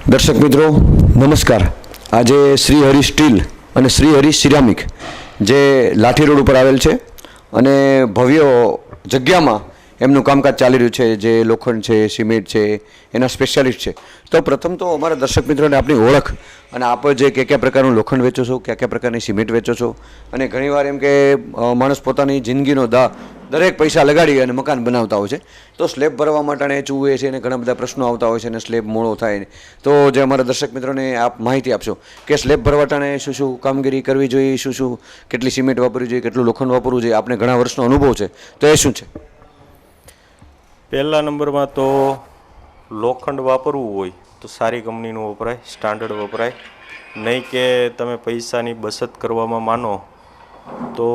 દર્શક મિત્રો નમસ્કાર। આજે શ્રી હરિ સ્ટીલ અને શ્રી હરિ સિરામિક જે લાઠી રોડ ઉપર આવેલ છે અને ભવ્ય જગ્યામાં એમનું કામકાજ ચાલી રહ્યું છે, જે લોખંડ છે, સિમેન્ટ છે, એના સ્પેશિયાલિસ્ટ છે। તો પ્રથમ તો અમારા દર્શક મિત્રોને આપણી ઓળખ અને આપ જે કયા પ્રકારનું લોખંડ વેચો છો, કયા પ્રકારની સિમેન્ટ વેચો છો, અને ઘણીવાર એમ કે માણસ પોતાની જિંદગીનો દરેક પૈસા લગાડી અને મકાન બનાવતા હોય છે, તો સ્લેબ ભરવા માટે ચૂવે છે અને ઘણા બધા પ્રશ્નો આવતા હોય છે અને સ્લેબ મોડો થાય। તો જે અમારા દર્શક મિત્રોને આપ માહિતી આપશો કે સ્લેબ ભરવા ટાણે શું શું કામગીરી કરવી જોઈએ, શું શું કેટલી સિમેન્ટ વાપરવી જોઈએ, કેટલું લોખંડ વાપરવું જોઈએ, આપને ઘણા વર્ષનો અનુભવ છે, તો એ શું છે? પહેલા નંબરમાં તો લોખંડ વાપરવું હોય તો સારી કંપનીનું વપરાય, સ્ટાન્ડર્ડ વપરાય, નહીં કે તમે પૈસાની બચત કરવામાં માનો તો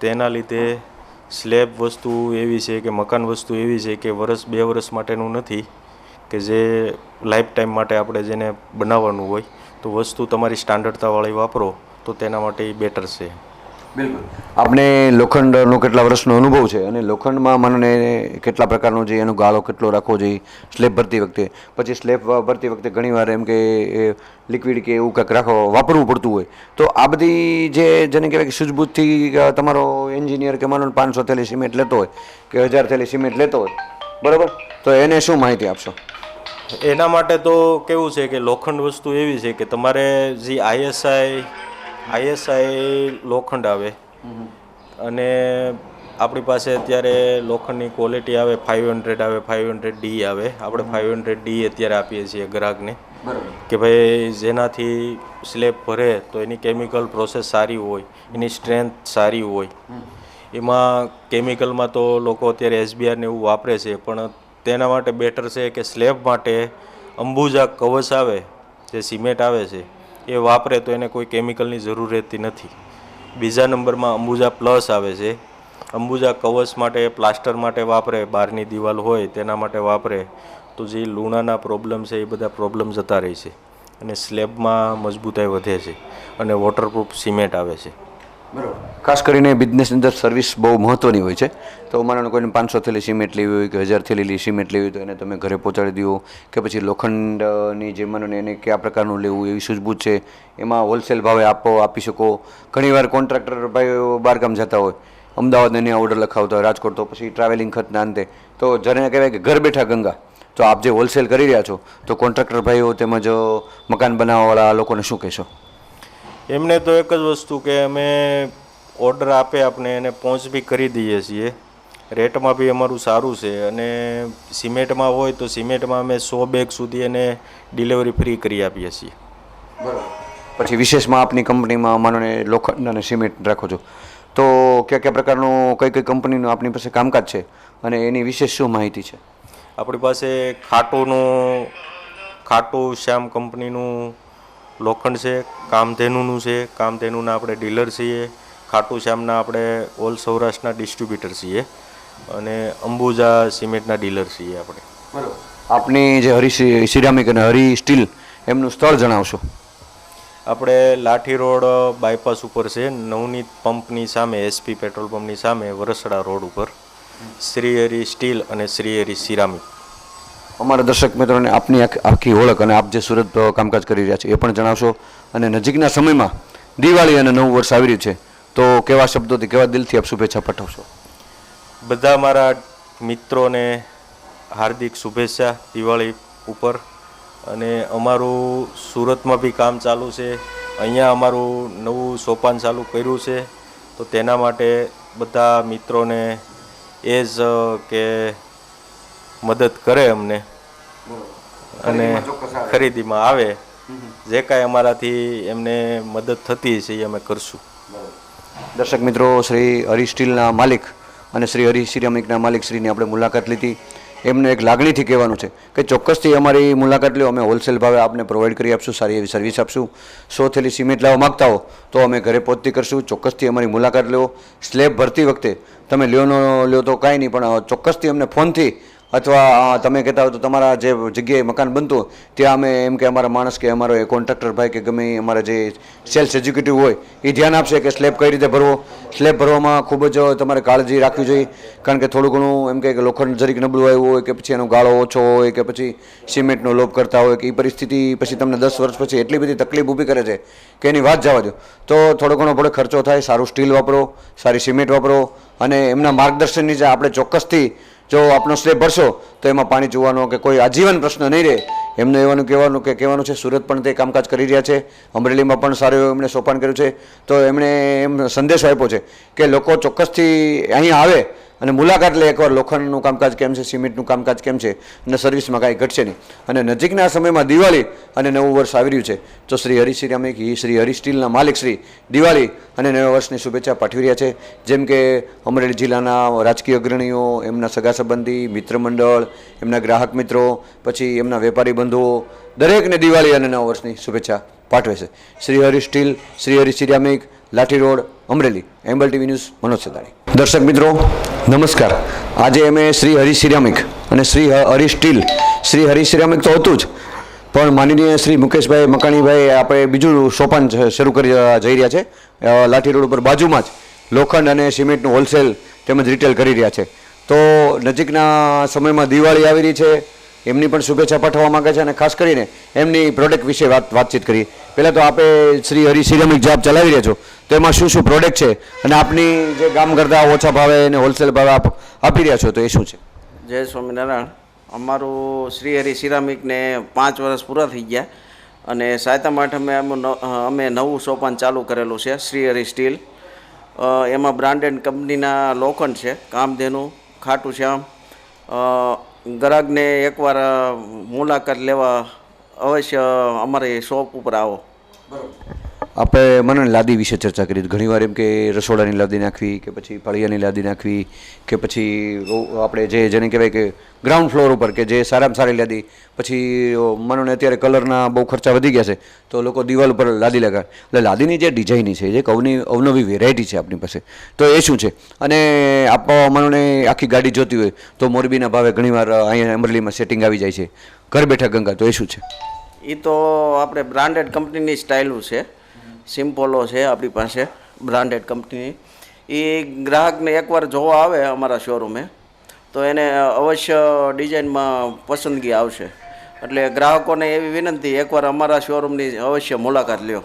તેના લીધે સ્લેબ વસ્તુ એવી છે કે મકાન વસ્તુ એવી છે કે વર્ષ બે વર્ષ માટેનું નથી કે જે લાઈફ ટાઈમ માટે આપણે જેને બનાવવાનું હોય, તો વસ્તુ તમારી સ્ટાન્ડર્ડતાવાળી વાપરો તો તેના માટે એ બેટર છે। બિલકુલ। આપણે લોખંડનો કેટલા વર્ષનો અનુભવ છે અને લોખંડમાં મને કેટલા પ્રકારનો છે, એનો ગાળો કેટલો રાખવો જોઈએ સ્લેબ ભરતી વખતે, પછી સ્લેબ ભરતી વખતે ઘણીવાર એમ કે લિક્વિડ કે એવું કંઈક વાપરવું પડતું હોય, તો આ બધી જેને કહેવાય કે સૂઝબૂછથી તમારો એન્જિનિયર કે માનો 500 થેલી સિમેન્ટ લેતો હોય કે 1000 થેલી સિમેન્ટ લેતો હોય, બરાબર, તો એને શું માહિતી આપશો? એના માટે તો કેવું છે કે લોખંડ વસ્તુ એવી છે કે તમારે જે આઈએસઆઈ લોખંડ આવે અને આપણી પાસે અત્યારે લોખંડની ક્વોલિટી આવે 500 આવે, 500D આવે, આપણે 500D અત્યારે આપીએ છીએ ગ્રાહકને કે ભાઈ જેનાથી સ્લેબ ભરે તો એની કેમિકલ પ્રોસેસ સારી હોય, એની સ્ટ્રેન્થ સારી હોય। એમાં કેમિકલમાં તો લોકો અત્યારે SBR ને એવું વાપરે છે, પણ તેના માટે બેટર છે કે સ્લેબ માટે અંબુજા કવચ આવે જે સિમેન્ટ આવે છે એ વાપરે તો એને કોઈ કેમિકલની જરૂર રહેતી નથી। બીજા નંબરમાં અંબુજા પ્લસ આવે છે, અંબુજા કવચ માટે પ્લાસ્ટર માટે વાપરે, બહારની દિવાલ હોય તેના માટે વાપરે તો જે લૂણાના પ્રોબ્લેમ છે એ બધા પ્રોબ્લેમ જતા રહે છે અને સ્લેબમાં મજબૂતાઈ વધે છે અને વોટરપ્રૂફ સિમેન્ટ આવે છે। બરાબર। ખાસ કરીને બિઝનેસની અંદર સર્વિસ બહુ મહત્ત્વની હોય છે, તો માનો કોઈને 500 થેલી સિમેન્ટ લેવી હોય કે 1000 થેલી સિમેન્ટ લેવી હોય તો એને તમે ઘરે પહોંચાડી દો, કે પછી લોખંડની જે માનો એને કયા પ્રકારનું લેવું એવી સૂઝબૂછ છે, એમાં હોલસેલ ભાવે આપી શકો। ઘણીવાર કોન્ટ્રાક્ટર ભાઈઓ બહારગામ જતા હોય, અમદાવાદ એને ઓર્ડર લખાવતા હોય, રાજકોટ, તો પછી ટ્રાવેલિંગ ખર્ચના અંતે, તો જેને કહેવાય કે ઘર બેઠા ગંગા, તો આપ જે હોલસેલ કરી રહ્યા છો તો કોન્ટ્રાક્ટર ભાઈઓ તેમજ મકાન બનાવવાવાળા લોકોને શું કહેશો? એમને તો એક જ વસ્તુ કે અમે ઓર્ડર આપે આપણે એને પહોંચ બી કરી દઈએ છીએ, રેટમાં બી અમારું સારું છે, અને સિમેન્ટમાં હોય તો સિમેન્ટમાં અમે 100 બેગ સુધી એને ડિલિવરી ફ્રી કરી આપીએ છીએ। બરાબર। પછી વિશેષમાં આપની કંપનીમાં માનો ને લોખંડ અને સિમેન્ટ રાખો છો, તો કયા પ્રકારનું કઈ કંપનીનું આપની પાસે કામકાજ છે અને એની વિશેષ શું માહિતી છે? આપણી પાસે ખાટુ શ્યામ કંપનીનું લોખંડ છે, કામધેનુનું છે, કામધેનુના આપણે ડિલર છીએ, ખાટુ શ્યામના આપણે ઓલ સૌરાષ્ટ્રના ડિસ્ટ્રીબ્યુટર છીએ, અને અંબુજા સિમેન્ટના ડીલર છીએ આપણે। બરાબર। આપની જે હરિ સિરામિક અને હરિ સ્ટીલ એમનું સ્થળ જણાવશો? આપણે લાઠી રોડ બાયપાસ ઉપર છે, નવનીત પંપની સામે, SP પેટ્રોલ પંપની સામે, વરસડા રોડ ઉપર, શ્રી હરિ સ્ટીલ અને શ્રી હરિ સિરામિક। અમારા દર્શક મિત્રોને આપની આખી ઓળખ અને આપ જે સુરત કામકાજ કરી રહ્યા છો એ પણ જણાવશો, અને નજીકના સમયમાં દિવાળી અને નવું વર્ષ આવી રહ્યું છે, તો કેવા શબ્દોથી, કેવા દિલથી આપ શુભેચ્છા પાઠવશો? બધા મારા મિત્રોને હાર્દિક શુભેચ્છા દિવાળી ઉપર, અને અમારું સુરતમાં બી કામ ચાલુ છે, અહીંયા અમારું નવું સોપાન ચાલુ કર્યું છે, તો તેના માટે બધા મિત્રોને એ જ કે મદદ કરે અમને અને ખરીદીમાં આવે, જે કાંઈ અમારાથી એમને મદદ થતી છે એ અમે કરશું। દર્શક મિત્રો, શ્રી હરિ સ્ટીલના માલિક અને શ્રી હરિ સિરામિકના માલિક શ્રીની આપણે મુલાકાત લીધી। એમને એક લાગણીથી કહેવાનું છે કે ચોક્કસથી અમારી મુલાકાત લો, અમે હોલસેલ ભાવે આપને પ્રોવાઈડ કરી આપશું, સારી એવી સર્વિસ આપશું। 100 થેલી સિમેન્ટ લાવવા માગતા હો તો અમે ઘરે પહોંચતી કરશું, ચોક્કસથી અમારી મુલાકાત લો। સ્લેબ ભરતી વખતે તમે લ્યો ન લ્યો તો કાંઈ નહીં, પણ ચોક્કસથી અમને ફોનથી અથવા તમે કહેતા હોય તો તમારા જે જગ્યાએ મકાન બનતું ત્યાં અમે એમ કે અમારા માણસ કે અમારો એ કોન્ટ્રાક્ટર ભાઈ કે ગમે એ અમારા જે સેલ્સ એક્ઝિક્યુટિવ હોય એ ધ્યાન આપશે કે સ્લેબ કઈ રીતે ભરવો. સ્લેબ ભરવામાં ખૂબ જ તમારે કાળજી રાખવી જોઈએ, કારણ કે થોડું ઘણું એમ કે લોખંડ જરીક નબળું આવ્યું હોય કે પછી એનો ગાળો ઓછો હોય કે પછી સિમેન્ટનો લોપ કરતા હોય કે એ પરિસ્થિતિ પછી તમને 10 વર્ષ પછી એટલી બધી તકલીફ ઊભી કરે છે કે એની વાત જવા દો. તો થોડો ઘણો ભલે ખર્ચો થાય, સારું સ્ટીલ વાપરો, સારી સિમેન્ટ વાપરો અને એમના માર્ગદર્શન નીચે આપણે ચોક્કસથી જો આપણો સ્લેબ ભરશો તો એમાં પાણી ચૂવાનો કે કોઈ આજીવન પ્રશ્ન નહીં રહે. એમને કહેવાનું છે સુરત પણ તે કામકાજ કરી રહ્યા છે, અમરેલીમાં પણ સારું એવું એમણે સોપાન કર્યું છે. તો એમણે એમ સંદેશો આપ્યો છે કે લોકો ચોક્કસથી અહીં આવે અને મુલાકાત લે એકવાર લોખંડનું કામકાજ કેમ છે, સિમેન્ટનું કામકાજ કેમ છે અને સર્વિસમાં કાંઈ ઘટશે નહીં. અને નજીકના સમયમાં દિવાળી અને નવું વર્ષ આવી રહ્યું છે તો શ્રી હરિ સિરામિક શ્રી હરિ સ્ટીલના માલિક શ્રી દિવાળી અને નવા વર્ષની શુભેચ્છા પાઠવી રહ્યા છે. જેમ કે અમરેલી જિલ્લાના રાજકીય અગ્રણીઓ, એમના સગા સંબંધી, મિત્ર મંડળ, એમના ગ્રાહક મિત્રો, પછી એમના વેપારી બંધુઓ દરેકને દિવાળી અને નવા વર્ષની શુભેચ્છા પાઠવે છે. Shri Hari steel, Shri Hari ceramic, Lathi road, Amreli. એમ્બલ ટીવી ન્યૂઝ, મનોજ સદાણી. દર્શક મિત્રો નમસ્કાર. આજે અમે શ્રી હરિ સિરામિક અને શ્રી હરિ સ્ટીલ, શ્રી હરિ સિરામિક તો હતું જ, પણ માનનીય શ્રી મુકેશભાઈ મકાણીભાઈ આપણે બીજું સોપાન શરૂ કરી જઈ રહ્યા છે. લાઠી રોડ ઉપર બાજુમાં જ લોખંડ અને સિમેન્ટનું હોલસેલ તેમજ રિટેલ કરી રહ્યા છે. તો નજીકના સમયમાં દિવાળી આવી રહી છે, એમની પણ શુભેચ્છા પાઠવવા માગે છે અને ખાસ કરીને એમની પ્રોડક્ટ વિશે વાતચીત કરીએ. પહેલાં તો આપણે શ્રી હરિ સિરામિક જે આપ ચલાવી રહ્યા છો તો એમાં શું શું પ્રોડક્ટ છે અને આપની જે ગામ કરતાં ઓછા ભાવે અને હોલસેલ ભાવે આપ આપી રહ્યા છો તો એ શું છે? જય સ્વામિનારાયણ. અમારું શ્રી હરિ સિરામિકને 5 વર્ષ પૂરા થઈ ગયા અને સાતમ આઠમે અમે નવું સોપાન ચાલુ કરેલું છે શ્રી હરિ સ્ટીલ. એમાં બ્રાન્ડેડ કંપનીના લોખંડ છે, કામધેનુ, ખાટું શ્યામ. ગ્રાહકને એકવાર મુલાકાત લેવા અવશ્ય અમારી શોપ ઉપર આવો. આપણે મને લાદી વિશે ચર્ચા કરી. ઘણીવાર એમ કે રસોડાની લાદી નાખવી કે પછી ફળિયાની લાદી નાખવી કે પછી આપણે જેને કહેવાય કે ગ્રાઉન્ડ ફ્લોર ઉપર કે જે સારામાં સારી લાદી, પછી માનો ને અત્યારે કલરના બહુ ખર્ચા વધી ગયા છે તો લોકો દિવાલ ઉપર લાદી લગાવે. એટલે લાદીની જે ડિઝાઇન છે, જે અવનવી વેરાયટી છે આપણી પાસે, તો એ શું છે? અને આપ માનો ને આખી ગાડી જોતી હોય તો મોરબીના ભાવે ઘણીવાર અહીંયા અમરેલીમાં સેટિંગ આવી જાય છે ઘર બેઠા ગંગા, તો એ શું છે? એ તો આપણે બ્રાન્ડેડ કંપનીની સ્ટાઇલું છે. સિમ્પોલો છે આપણી પાસે બ્રાન્ડેડ કંપનીની. એ ગ્રાહકને એકવાર જોવા આવે અમારા શોરૂમે તો એને અવશ્ય ડિઝાઇનમાં પસંદગી આવશે. એટલે ગ્રાહકોને એવી વિનંતી, એકવાર અમારા શોરૂમની અવશ્ય મુલાકાત લ્યો.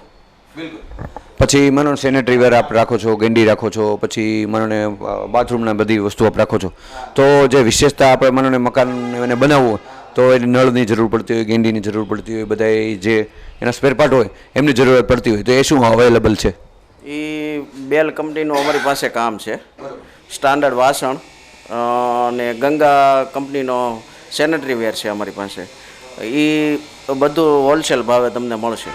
પછી મને સેનેટરી વેર આપ રાખો છો, ગેંડી રાખો છો, પછી મને બાથરૂમના બધી વસ્તુ આપ રાખો છો. તો જે વિશેષતા આપણે મને મકાન એને બનાવવું તો એને નળની જરૂર પડતી હોય, ગેંડીની જરૂર પડતી હોય, બધા જે એના સ્પેર પાર્ટ હોય એમની જરૂરત પડતી હોય, તો એ શું અવેલેબલ છે? એ બેલ કંપનીનું અમારી પાસે કામ છે, સ્ટાન્ડર્ડ વાસણ અને ગંગા કંપનીનો સેનેટરી વેર છે અમારી પાસે. એ બધું હોલસેલ ભાવે તમને મળશે.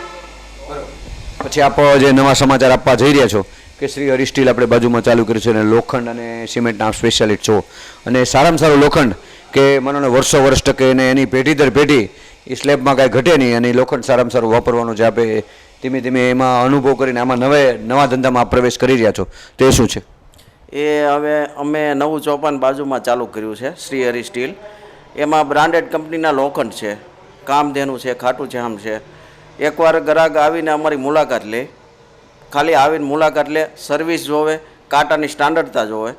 પછી આપ જે નવા સમાચાર આપવા જઈ રહ્યા છો કે શ્રી હરિ સ્ટીલ આપણે બાજુમાં ચાલુ કર્યું છે અને લોખંડ અને સિમેન્ટના સ્પેશિયાલિસ્ટ છો અને સારામાં સારું લોખંડ કે મને વર્ષો વર્ષ ટકે અને એની પેઢી દર પેઢી એ સ્લેબમાં કાંઈ ઘટે નહીં અને લોખંડ સારામાં સારું વાપરવાનું જે આપે ધીમે ધીમે એમાં અનુભવ કરીને આમાં નવા ધંધામાં પ્રવેશ કરી રહ્યા છો, તો એ શું છે? એ હવે અમે નવું ચોપાન બાજુમાં ચાલુ કર્યું છે શ્રી હરિ સ્ટીલ. એમાં બ્રાન્ડેડ કંપનીના લોખંડ છે, કામધેનુ છે, ખાટું શ્યામ છે. એકવાર ગ્રાહક આવીને અમારી મુલાકાત લે, ખાલી આવીને મુલાકાત લે, સર્વિસ જોવે, કાંટાની સ્ટાન્ડર્ડતા જોવે,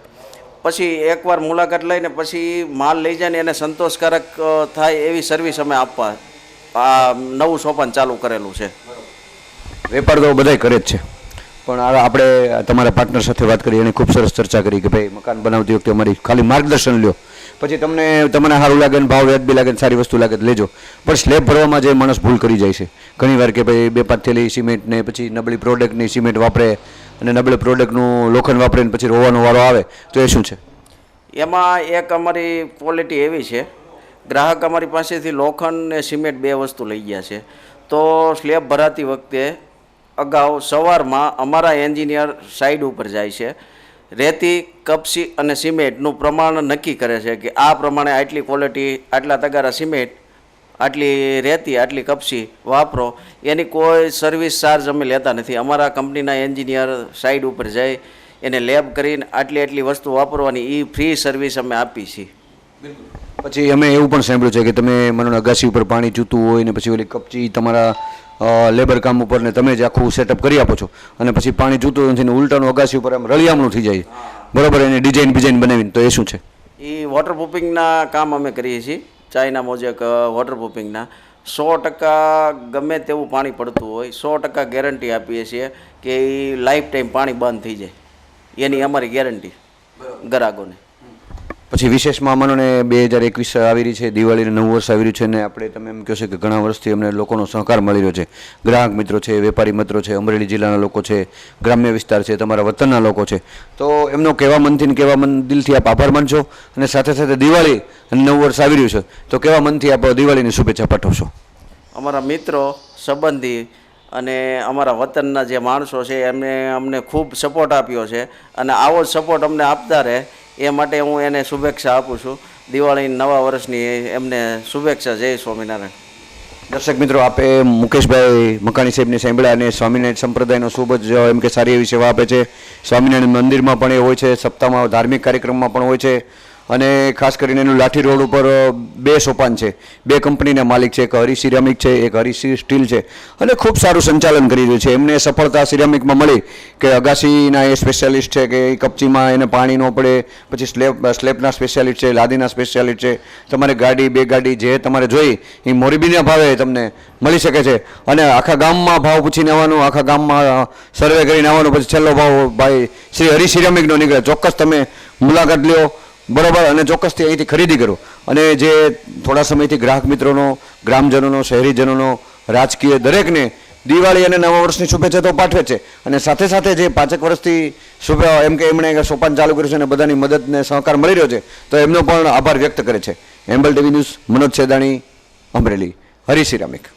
પછી એકવાર મુલાકાત લઈને પછી માલ લઈ જાય ને એને સંતોષકારક થાય એવી સર્વિસ અમે આપવા આ નવું સોપાન ચાલુ કરેલું છે. વેપાર તો બધાય કરે જ છે, પણ આપણે તમારા પાર્ટનર સાથે વાત કરી, એને ખૂબ સરસ ચર્ચા કરી કે ભાઈ મકાન બનાવતી વખતે અમારી ખાલી માર્ગદર્શન લ્યો, પછી તમને સારું લાગે ને ભાવ વ્યાજબી લાગે ને સારી વસ્તુ લાગે તો લેજો. પણ સ્લેબ ભરવામાં જે માણસ ભૂલ કરી જાય છે ઘણીવાર કે ભાઈ 2-5 થેલી સિમેન્ટ ને પછી નબળી પ્રોડક્ટની સિમેન્ટ વાપરે અને નબળી પ્રોડક્ટનું લોખંડ વાપરે ને પછી રોવાનો વારો આવે, તો એ શું છે? એમાં એક અમારી ક્વોલિટી એવી છે, ગ્રાહક અમારી પાસેથી લોખંડ ને સિમેન્ટ 2 વસ્તુ લઈ ગયા છે તો સ્લેબ ભરાતી વખતે અગાઉ સવારમાં અમારા એન્જિનિયર સાઈડ ઉપર જાય છે, રેતી, કપસી અને સિમેન્ટનું પ્રમાણ નક્કી કરે છે કે આ પ્રમાણે આટલી ક્વોલિટી, આટલા તગારા સિમેન્ટ, આટલી રેતી, આટલી કપસી વાપરો. એની કોઈ સર્વિસ ચાર્જ અમે લેતા નથી. અમારા કંપનીના એન્જિનિયર સાઈડ ઉપર જાય, એને લેબ કરીને આટલી વસ્તુ વાપરવાની એ ફ્રી સર્વિસ અમે આપી છીએ. પછી અમે એવું પણ સાંભળ્યું છે કે તમે મને અગાસી ઉપર પાણી ચૂતું હોય ને પછી ઓલી કપચી તમારા લેબર કામ ઉપર ને તમે જ આખું સેટઅપ કરી આપો છો અને પછી પાણી ચૂતું નથી ને ઉલટાનું અગાસી ઉપર આમ રળિયામણું થઈ જાય બરાબર એની ડિઝાઇન બનાવીને તો એ શું છે? એ વોટરપ્રૂફિંગના કામ અમે કરીએ છીએ. ચાઇના મોજેક વોટરપ્રૂફિંગના 100% ગમે તેવું પાણી પડતું હોય 100% ગેરંટી આપીએ છીએ કે એ લાઈફ ટાઈમ પાણી બંધ થઈ જાય એની અમારી ગેરંટી ગ્રાહકોને. પછી વિશેષમાં મને 2021 આવી રહી છે, દિવાળીને નવું વર્ષ આવી રહ્યું છે ને આપણે તમે એમ કહો છો કે ઘણા વર્ષથી અમને લોકોનો સહકાર મળી રહ્યો છે, ગ્રાહક મિત્રો છે, વેપારી મિત્રો છે, અમરેલી જિલ્લાના લોકો છે, ગ્રામ્ય વિસ્તાર છે, તમારા વતનના લોકો છે, તો એમનો કેવા મનથી ને કેવા દિલથી આપ આભાર માનશો અને સાથે સાથે દિવાળી અને નવું વર્ષ આવી રહ્યું છે તો કેવા મનથી આપ દિવાળીની શુભેચ્છા પાઠવશો? અમારા મિત્રો, સંબંધી અને અમારા વતનના જે માણસો છે એમને અમને ખૂબ સપોર્ટ આપ્યો છે અને આવો જ સપોર્ટ અમને આપતા રહે એ માટે હું એને શુભેચ્છા આપું છું. દિવાળી નવા વર્ષની એમને શુભેચ્છા. જય સ્વામિનારાયણ. દર્શક મિત્રો, આપે મુકેશભાઈ મકાણી સાહેબને સાંભળ્યા અને સ્વામિનારાયણ સંપ્રદાયનો ખૂબ જ એમ કે સારી એવી સેવા આપે છે. સ્વામિનારાયણ મંદિરમાં પણ એ હોય છે, સપ્તાહમાં ધાર્મિક કાર્યક્રમમાં પણ હોય છે અને ખાસ કરીને એનું લાઠી રોડ ઉપર 2 સોપાન છે, 2 કંપનીના માલિક છે, એક હરી સિરામિક છે, એક હરી સ્ટીલ છે અને ખૂબ સારું સંચાલન કરી રહ્યું છે. એમને સફળતા સિરામિકમાં મળી કે અગાસીના એ સ્પેશિયાલિસ્ટ છે કે એ કપચીમાં એને પાણી ન પડે, પછી સ્લેબના સ્પેશિયાલિસ્ટ છે, લાદીના સ્પેશિયાલિસ્ટ છે. તમારે ગાડી 2 ગાડી જે તમારે જોઈ એ મોરબીના ભાવે તમને મળી શકે છે અને આખા ગામમાં ભાવ પૂછીને આવવાનું, આખા ગામમાં સર્વે કરીને આવવાનું, પછી છેલ્લો ભાવ ભાઈ શ્રી હરી સિરામિકનો નીકળે. ચોક્કસ તમે મુલાકાત લ્યો બરાબર અને ચોક્કસથી અહીંથી ખરીદી કરો. અને જે થોડા સમયથી ગ્રાહક મિત્રોનો, ગ્રામજનોનો, શહેરીજનોનો, રાજકીય દરેકને દિવાળી અને નવા વર્ષની શુભેચ્છા તો પાઠવે છે અને સાથે સાથે જે 5 વર્ષથી એમ કે એમણે સોપાન ચાલુ કર્યું છે અને બધાની મદદને સહકાર મળી રહ્યો છે તો એમનો પણ આભાર વ્યક્ત કરે છે. એમ્બલ ટીવી ન્યૂઝ, મનોજ સેદાણી, અમરેલી. હરી સિરામિક.